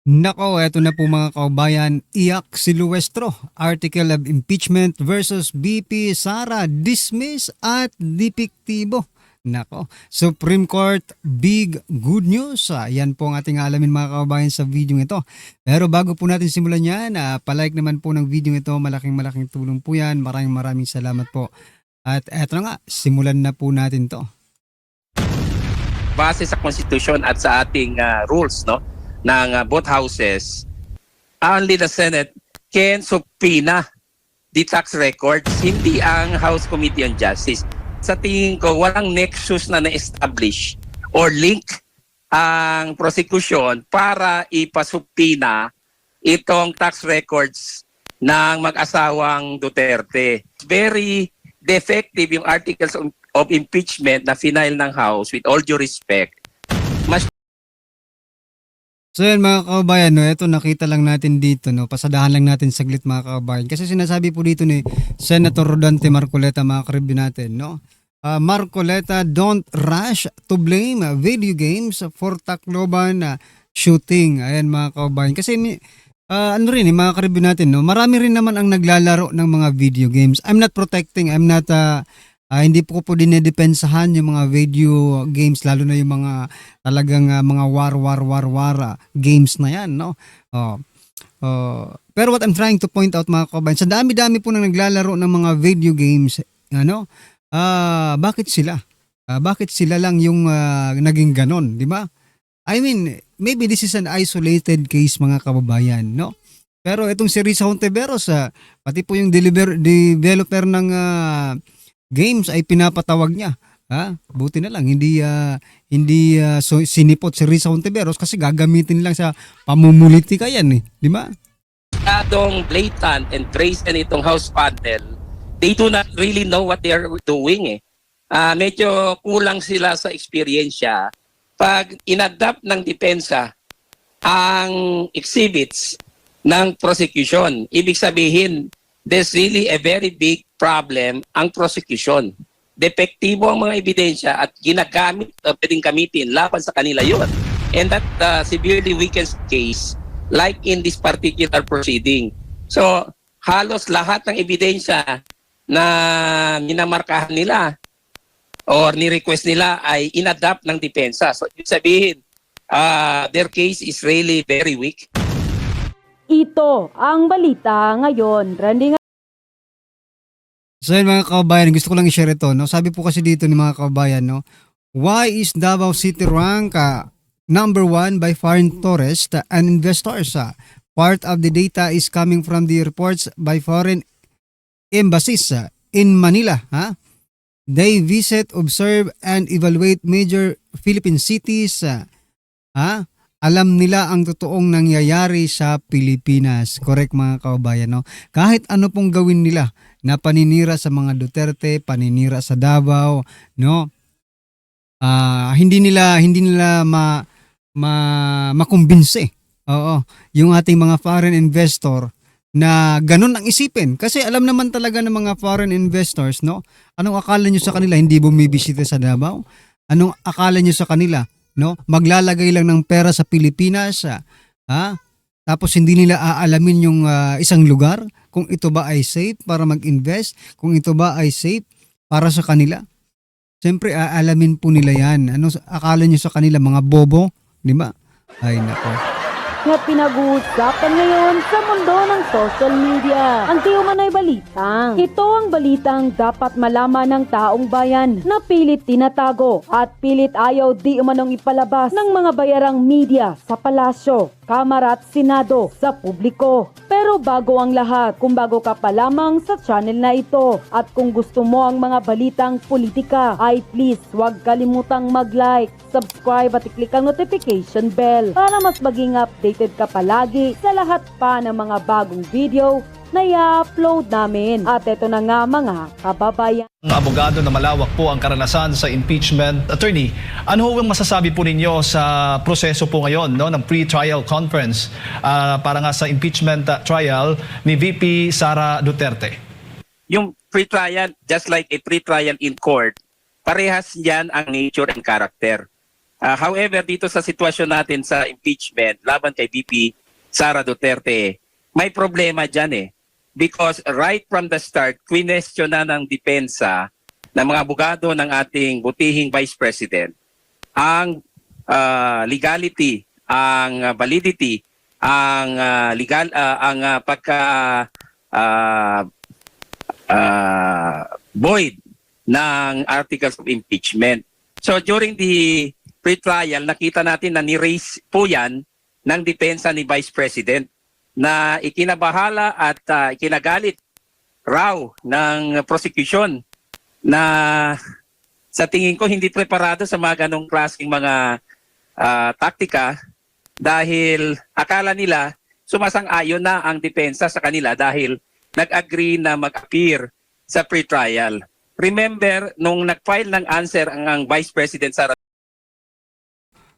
Nako, eto na po mga kaubayan, iyak si Luestro, article of impeachment versus BP Sara, dismiss at depektibo. Nako, Supreme Court, big good news. Yan po ang ating alamin mga kaubayan sa video ito. Pero bago po natin simulan yan, palike naman po ng video ito, malaking tulong po yan. Maraming salamat po. At eto na nga, simulan na po natin to. Base sa Constitution at sa ating rules ng both houses, only the Senate can subpoena the tax records, hindi ang House Committee on Justice. Sa tingin ko, walang nexus na na-establish or link ang prosecution para ipasubpoena itong tax records ng mag-asawang Duterte. Very defective yung articles of impeachment na final ng House, with all due respect. So yan mga kababayan, ito nakita lang natin dito, pasadahan lang natin saglit mga kababayan. Kasi sinasabi po dito ni Senator Rodante Marcoleta, mga karibyo natin, Marcoleta, don't rush to blame video games for Tacloban shooting. Ayan mga kababayan. Kasi mga karibyo natin, marami rin naman ang naglalaro ng mga video games. I'm not protecting, hindi po dinedepensahan yung mga video games, lalo na yung mga talagang mga war games na yan, pero what I'm trying to point out mga kababayan, sa dami-dami po nang naglalaro ng mga video games, bakit sila? Bakit sila lang yung naging ganon, di ba? I mean, maybe this is an isolated case mga kababayan, Pero itong si Risa Hontiveros, pati po yung developer ng games ay pinapatawag niya. Buti na lang hindi sinipot si Risa Hontiveros kasi gagamitin lang sa pamumulitika yan, di ba? Adong blatant and brazen itong House panel, they do not really know what they are doing. Medyo kulang sila sa eksperyensya pag inadapt ng depensa ang exhibits ng prosecution. Ibig sabihin, there's really a very big problem ang prosecution. Depektibo ang mga ebidensya at ginagamit, pwedeng gamitin laban sa kanila yun. And that severely weakens case like in this particular proceeding. So, halos lahat ng ebidensya na minamarkahan nila or ni-request nila ay inadapt ng depensa. So, ibig sabihin, their case is really very weak. Ito ang balita ngayon. Trending. So yun mga kababayan, gusto ko lang i-share ito. Sabi po kasi dito ni mga kababayan, why is Davao City rank number 1 by foreign tourists and investors? Part of the data is coming from the reports by foreign embassies in Manila. They visit, observe, and evaluate major Philippine cities. Alam nila ang totoong nangyayari sa Pilipinas. Correct mga kababayan, Kahit ano pong gawin nila na paninira sa mga Duterte, paninira sa Davao, hindi nila makumbinse. Yung ating mga foreign investor na ganun ang isipin. Kasi alam naman talaga ng mga foreign investors, anong akala nyo sa kanila, hindi bumibisita sa Davao? Anong akala nyo sa kanila? Maglalagay lang ng pera sa Pilipinas, tapos hindi nila aalamin yung isang lugar, kung ito ba ay safe para mag-invest, kung ito ba ay safe para sa kanila. Siyempre aalamin po nila yan. Ano akala nyo sa kanila, mga bobo, di ba? Ay nako. Na pinag-uusapan ngayon sa mundo ng social media. Ang di umano'y balitang. Ito ang balitang dapat malaman ng taong bayan na pilit tinatago at pilit ayaw di umanong ipalabas ng mga bayarang media sa palasyo, Kamara at Senado sa publiko. Pero bago ang lahat, kung bago ka pa lamang sa channel na ito at kung gusto mo ang mga balitang politika, ay please huwag kalimutang mag-like, subscribe at i-click ang notification bell para mas maging updated ka palagi sa lahat pa ng mga bagong video na i-upload namin. At ito na nga mga kababayan. Abogado na malawak po ang karanasan sa impeachment. Attorney, ano ho ang masasabi po ninyo sa proseso po ngayon ng pre-trial conference para nga sa impeachment trial ni VP Sara Duterte? Yung pre-trial, just like a pre-trial in court, parehas yan ang nature and character. However, dito sa sitwasyon natin sa impeachment laban kay VP Sara Duterte, may problema dyan eh. Because right from the start, question na ng depensa ng mga abogado ng ating butihing Vice President ang legality, ang validity, ang pagka void ng articles of impeachment. So during the pre-trial, nakita natin na ni-raise po yan ng depensa ni Vice President na ikinabahala at ikinagalit raw ng prosecution na sa tingin ko hindi preparado sa mga ganong klaseng mga taktika dahil akala nila sumasang-ayon na ang depensa sa kanila dahil nag-agree na mag-appear sa pre-trial. Remember, nung nag-file ng answer ang Vice President Sara.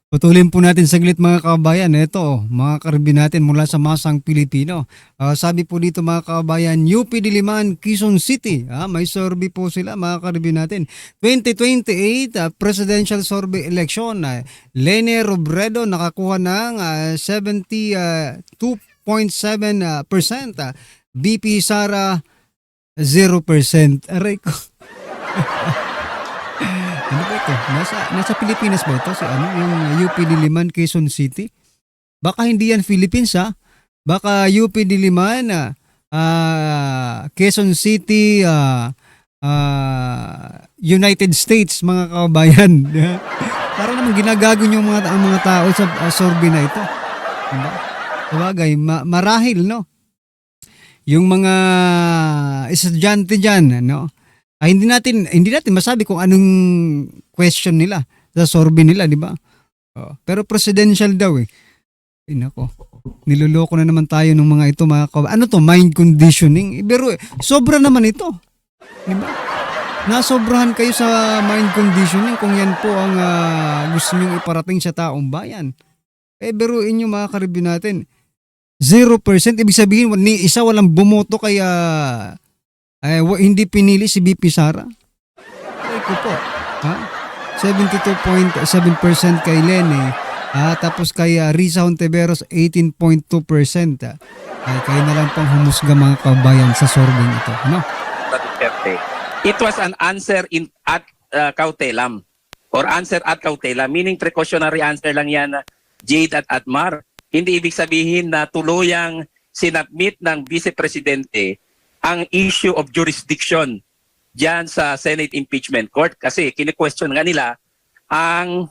Putulin po natin saglit mga kabayan. Ito, mga karibin natin mula sa Masang Pilipino. Sabi po dito mga kabayan, UP Diliman, Quezon City. May survey po sila mga karibin natin. 2028 presidential survey election. Lene Robredo nakakuha ng 72.7%. BP Sara 0%. Aray ko. Ano ba ito? Nasa Pilipinas ba ito? Yung UP Diliman, Quezon City? Baka hindi yan Philippines Baka UP Diliman, Quezon City, United States, mga kabayan. Para naman ginagago yung mga tao sa survey na ito. Diba? Sabagay, marahil, no? Yung mga estudyante dyan, no? Hindi natin masabi kung anong question nila sa survey nila, di ba? Pero presidential daw eh. Nako. Niloloko na naman tayo ng mga ito, mga ano to, mind conditioning. Pero sobra naman ito. Di ba? Nasobrahan kayo sa mind conditioning kung yan po ang gusto niyo iparating sa taong bayan. Biruin niyo mga karibin natin. 0%, ibig sabihin ni isa walang bumoto kaya hindi pinili si BP Sara. Ay ko po. 72.7% kay Lene. Tapos kay Risa Hontiveros 18.2%. Kayo na lang pang humusga mga kabayan sa survey ito. Ano? It was an answer at cautelam or answer at cautelam, meaning precautionary answer lang yan, Jade at Admar. Hindi ibig sabihin na tuluyang sinabmit ng Vice Presidente ang issue of jurisdiction diyan sa Senate Impeachment Court kasi kini-question nga nila ang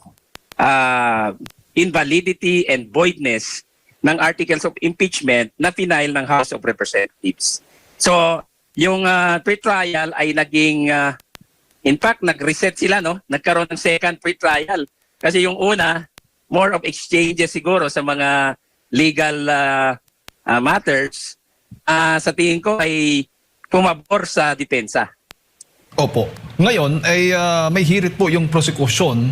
invalidity and voidness ng articles of impeachment na final ng House of Representatives. So, yung pre-trial ay naging in fact nag-reset sila, no? Nagkaroon ng second pre-trial kasi yung una more of exchanges siguro sa mga legal matters. Sa tingin ko ay pumabor sa depensa. Opo. Ngayon ay may hirit po yung prosecution.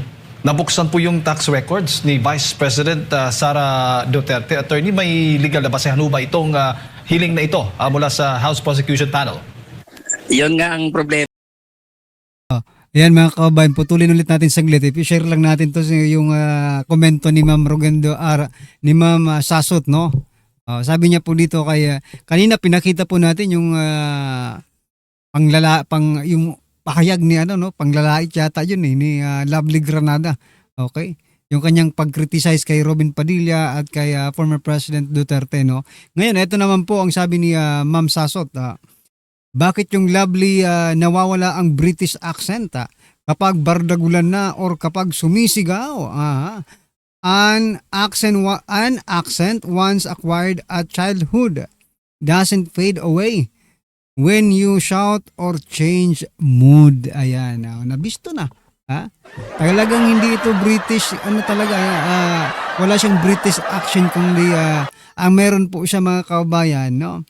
Nabuksan po yung tax records ni Vice President Sara Duterte. Attorney, may legal na basehan ba itong hiling na ito mula sa House Prosecution Panel? Yun nga ang problema. Ayan mga kabayan, putulin ulit natin saglit. I-share lang natin to yung komento ni Ma'am Rogendo ni Ma'am Sasot, no? Sabi niya po dito kanina pinakita po natin yung yung pahayag ni panglalait yata yun ni Lovely Granada. Okay? Yung kanyang pag-criticize kay Robin Padilla at kay former President Duterte, no? Ngayon, ito naman po ang sabi ni Ma'am Sasot. Bakit yung Lovely nawawala ang British accent kapag bardagulan na or kapag sumisigaw? An accent once acquired at childhood doesn't fade away when you shout or change mood. Ayan, nabisto na. Talagang hindi ito British, wala siyang British accent kundi ang meron po siya mga kabayan, no?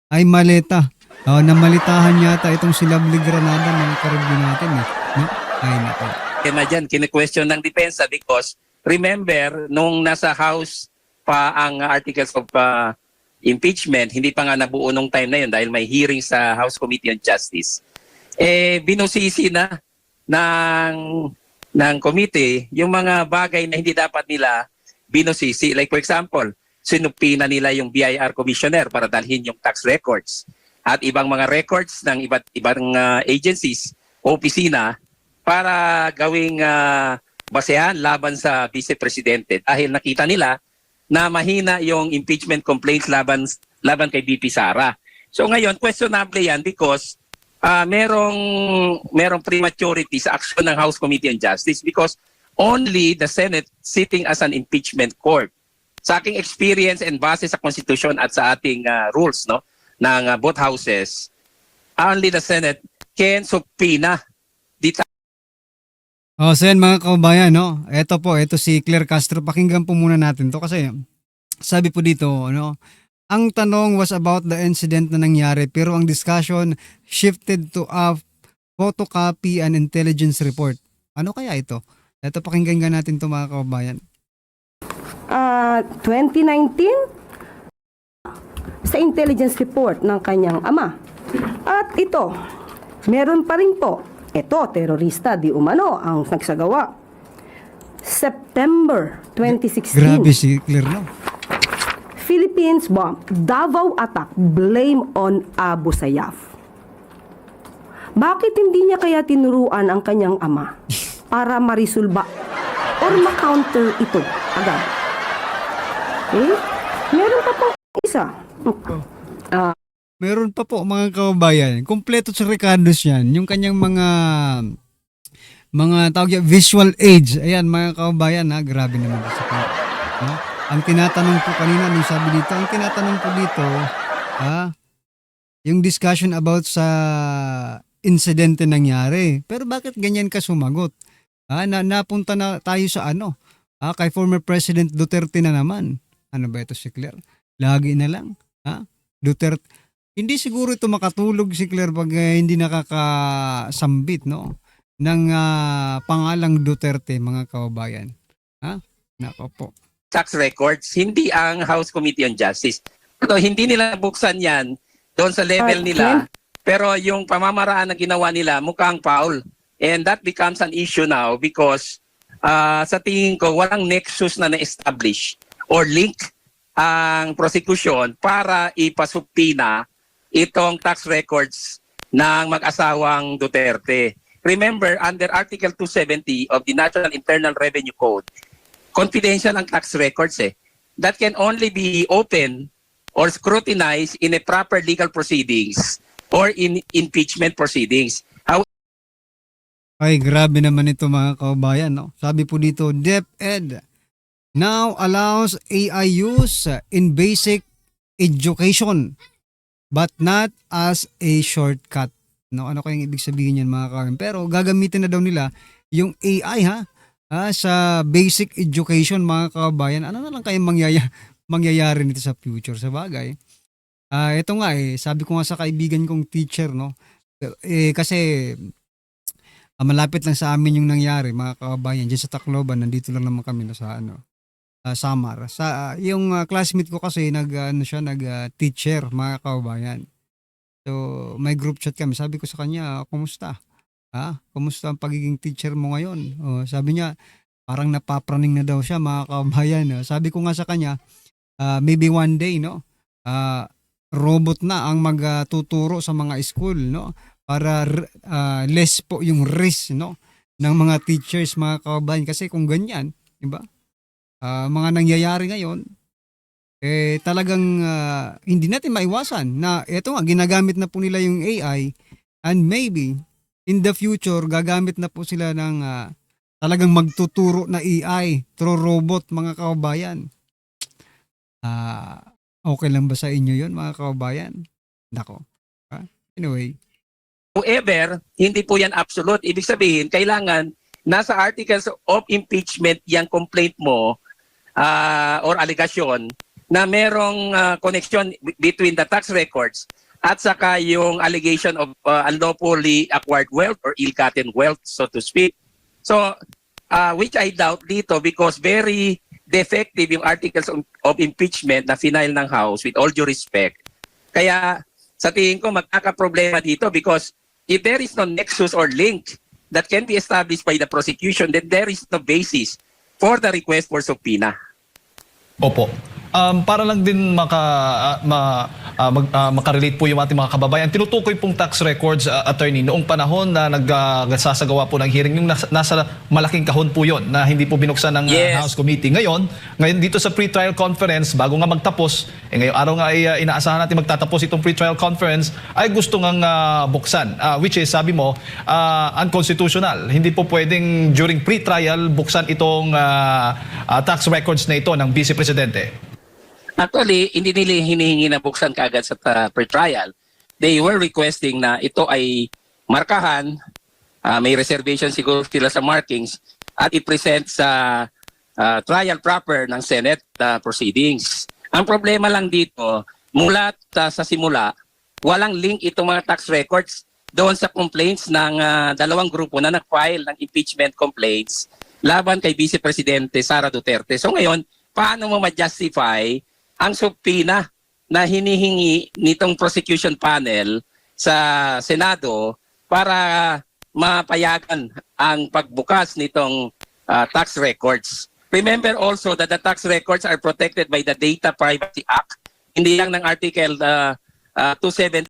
Ay maleta. Namalitahan yata itong si Lovely Granada mga karibin natin. No? Ay nako. Kaya na dyan, kine-question ng depensa because remember, nung nasa House pa ang articles of impeachment, hindi pa nga nabuo nung time na yun dahil may hearing sa House Committee on Justice. Binusisi na ng committee yung mga bagay na hindi dapat nila binusisi. Like for example, sinupina nila yung BIR commissioner para dalhin yung tax records at ibang mga records ng iba't ibang agencies o opisina para gawing basehan laban sa vice presidente dahil nakita nila na mahina yung impeachment complaints laban kay VP Sara. So ngayon, questionable yan because merong prematurity sa action ng House Committee on Justice because only the Senate sitting as an impeachment court. Sa aking experience and base sa Constitution at sa ating rules no ng both houses, only the Senate can subpoena the Sen, mga kababayan, no? Ito si Claire Castro. Pakinggan po muna natin to kasi sabi po dito, no? Ang tanong was about the incident na nangyari pero ang discussion shifted to a photocopy and intelligence report. Ano kaya ito? Ito, pakinggan nga natin to, mga kababayan. 2019 sa intelligence report ng kanyang ama. At ito, meron pa rin po. Ito, terorista di umano ang nagsagawa. September 2016. Grabe si Claire, no? Philippines bomb, Davao attack, blame on Abu Sayyaf. Bakit hindi niya kaya tinuruan ang kanyang ama para marisulba or ma-counter ito agad? Meron pa pong isa. Meron pa po, mga kababayan. Kompleto sa records yan. Yung kanyang mga tawag yan, visual aids. Ayan, mga kababayan, ha? Grabe naman kasi po. No? Ang tinatanong po kanina, nung sabi dito, ang tinatanong po dito, yung discussion about sa insidente nangyari. Pero bakit ganyan ka sumagot? Napunta na tayo sa kay former President Duterte na naman. Ano ba ito si Claire? Lagi na lang. Duterte. Hindi siguro ito makatulog si Claire pag hindi nakakasambit, no? Ng pangalang Duterte, mga kababayan. Nako po. tax records, hindi ang House Committee on Justice. So, hindi nila buksan yan doon sa level nila, pero yung pamamaraan na ginawa nila mukhang foul. And that becomes an issue now because sa tingin ko, walang nexus na na-establish or link ang prosecution para ipasupina itong tax records ng mag-asawang Duterte. Remember, under Article 270 of the National Internal Revenue Code, confidential ang tax records that can only be open or scrutinized in a proper legal proceedings or in impeachment proceedings. Ay, grabe naman ito, mga kababayan, no? Sabi po dito, DepEd now allows AI use in basic education but not as a shortcut. No, ano kayang ibig sabihin yan, mga kababayan? Pero gagamitin na daw nila yung AI sa basic education, mga kababayan. Ano na lang kayang mangyayari nito sa future, sa bagay? Ito nga sabi ko nga sa kaibigan kong teacher, no? Kasi malapit lang sa amin yung nangyari, mga kababayan. Diyan sa Tacloban, nandito lang naman kami sa Samar. Yung classmate ko kasi nag-teacher, mga kababayan. So, may group chat kami. Sabi ko sa kanya, kumusta? Kumusta ang pagiging teacher mo ngayon? Sabi niya, parang napapraning na daw siya, mga kababayan. Sabi ko nga sa kanya, maybe one day, no? Robot na ang magtuturo sa mga school, no? Para less po yung risk, no, ng mga teachers, mga kababayan. Kasi kung ganyan, diba? Mga nangyayari ngayon, talagang hindi natin maiwasan na eto nga, ginagamit na po nila yung AI and maybe in the future, gagamit na po sila ng talagang magtuturo na AI through robot, mga kababayan. Okay lang ba sa inyo yun, mga kababayan? Nako. Anyway. However, hindi po yan absolute. Ibig sabihin, kailangan nasa articles of impeachment yung complaint mo or allegation na merong connection between the tax records at saka yung allegation of unlawfully acquired wealth or ill-gotten wealth, so to speak. So, which I doubt dito because very defective yung articles of impeachment na final ng House with all due respect. Kaya sa tingin ko magkakaproblema dito because if there is no nexus or link that can be established by the prosecution, then there is no basis for the request for subpoena. Opo. Para lang din makarelate po yung ating mga kababayan, tinutukoy pong tax records, attorney, noong panahon na nagsasagawa po ng hearing, yung nasa malaking kahon po yon na hindi po binuksan ng Yes. House Committee. Ngayon dito sa pre-trial conference, bago nga magtapos, ngayong araw nga ay inaasahan natin magtatapos itong pre-trial conference, ay gusto ngang buksan, which is, sabi mo, unconstitutional. Hindi po pwedeng during pre-trial buksan itong tax records na ito ng Vice Presidente. Actually, hindi nila hinihingi na buksan kaagad sa pre-trial. They were requesting na ito ay markahan, may reservation siguro sila sa markings, at i-present sa trial proper ng Senate proceedings. Ang problema lang dito, mula sa simula, walang link itong mga tax records doon sa complaints ng dalawang grupo na nag-file ng impeachment complaints laban kay Vice Presidente Sara Duterte. So ngayon, paano mo ma-justify ang subpoena na hinihingi nitong prosecution panel sa Senado para mapayagan ang pagbukas nitong tax records? Remember also that the tax records are protected by the Data Privacy Act, hindi lang ng Article 270.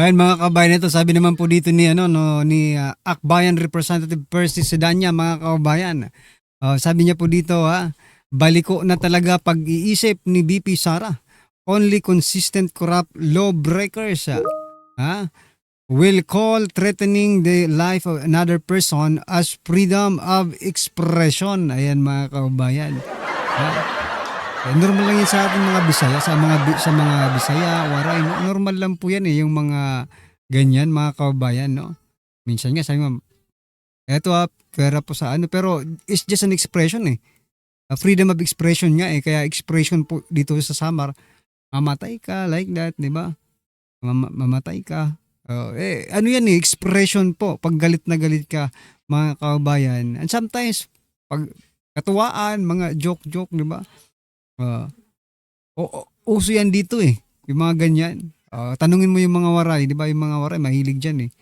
Ayun mga kabayan, ito sabi naman po dito ni Akbayan Representative Percy Sedanya, mga kabayan. Sabi niya po dito, baliko na talaga pag-iisip ni BP Sara. Only consistent corrupt lawbreakers will call threatening the life of another person as freedom of expression. Ayan mga kabayan. Normal lang yan sa ating mga Bisaya, sa mga Bisaya, Waray. Normal lang po yan yung mga ganyan mga kabayan, no? Minsan nga sabi mo, eto pera po sa pero it's just an expression freedom of expression nga kaya expression po dito sa Samar, mamatay ka like that, di ba? Mamatay ka. Ano yan expression po pag galit na galit ka mga kabayan. And sometimes pag katuwaan, mga joke, di ba? Uso yan dito yung mga ganyan. Tanungin mo yung mga Waray, di ba? Yung mga Waray mahilig diyan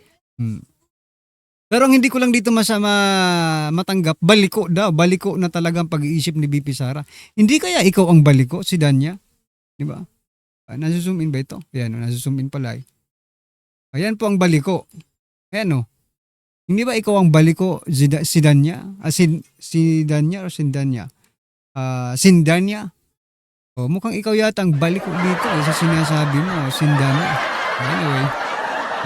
Pero ang hindi ko lang dito matanggap, baliko na talagang pag-iisip ni BP Sara. Hindi kaya ikaw ang baliko, si Danya? Di ba? Nasuzoom in ba ito? Ayan, nasuzoom in pala Ayan po ang baliko. Ayan Hindi ba ikaw ang baliko, si Danya? Si Danya o Sindanya? Sindanya? Mukhang ikaw yata ang baliko dito sa sinasabi mo, Sindanya. Anyway.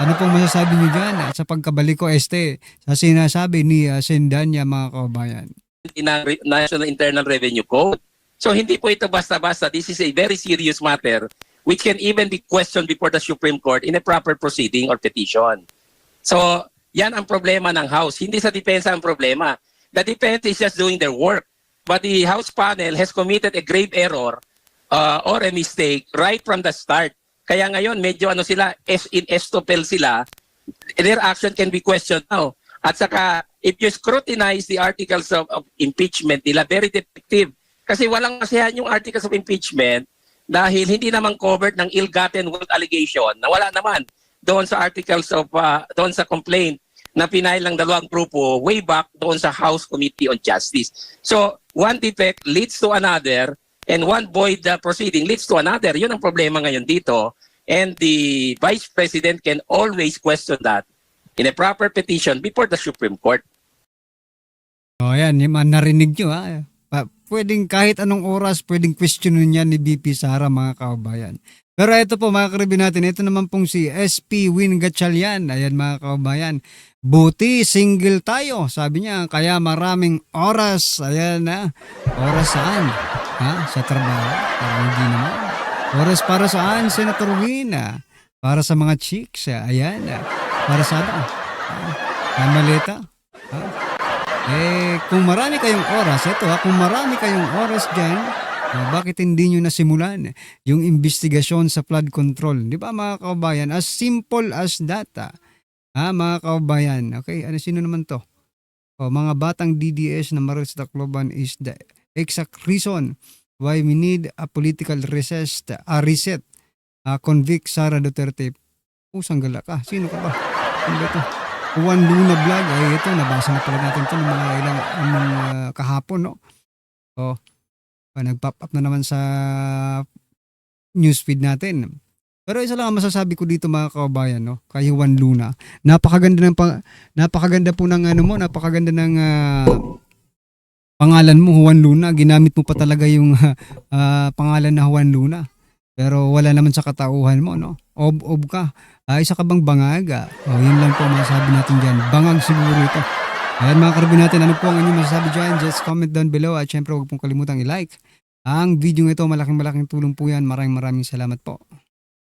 Ano pong masasabi niyo dyan sa pagkabaliko sa sinasabi ni Sindanya, mga kabayan? In ang National Internal Revenue Code. So hindi po ito basta-basta. This is a very serious matter which can even be questioned before the Supreme Court in a proper proceeding or petition. So yan ang problema ng House. Hindi sa depensa ang problema. The defense is just doing their work. But the House panel has committed a grave error or a mistake right from the start. Kaya ngayon, medyo sila, in estopel sila, their action can be questioned now. At saka, if you scrutinize the articles of impeachment nila, very defective. Kasi walang masiyahan yung articles of impeachment dahil hindi naman covered ng ill-gotten wealth allegation na wala naman doon sa articles of, doon sa complaint na pinail ng dalawang grupo way back doon sa House Committee on Justice. So, one defect leads to another, and one void proceeding leads to another. Yun ang problema ngayon dito. And the Vice President can always question that in a proper petition before the Supreme Court. Ayan, narinig nyo Pwedeng kahit anong oras, pwedeng questionin yan ni BP Sara, mga kabayan. Pero ito po mga karibin natin, ito naman pong si SP Win Gatchalian. Ayan mga kabayan, buti single tayo, sabi niya, kaya maraming oras. Ayan oras saan? Sa trabaho? Parang hindi naman. Oras para saan, Senator Win? Para sa mga chicks. Ayan. Para sa maleta. Kung marami kayong oras, kung marami kayong oras dyan, bakit hindi nyo nasimulan yung investigasyon sa flood control? Di ba mga kabayan? As simple as that. Mga kabayan. Okay, sino naman to? Mga batang DDS na maril sa Tacloban is the exact reason why we need a political reset. Convict Sara Duterte. Pusang gala ka. Sino ka ba? Ano ba ito? Juan Luna vlog. Ay, ito, nabasa na pala natin ito ng mga ilang kahapon, no? So, nag-pop up na naman sa newsfeed natin. Pero isa lang ang masasabi ko dito mga kababayan, no? Kay Juan Luna. Napakaganda po ng ano mo, napakaganda ng pangalan mo, Juan Luna. Ginamit mo pa talaga yung pangalan na Juan Luna. Pero wala naman sa katauhan mo, no? Ob ka. Isa ka bang bangag? Yun lang po masasabi natin dyan. Bangag siguro ito. Ayan mga karabin natin, ano po ang inyong masasabi dyan? Just comment down below at syempre huwag pong kalimutang i-like ang video ito. Malaking tulong po yan. Maraming salamat po.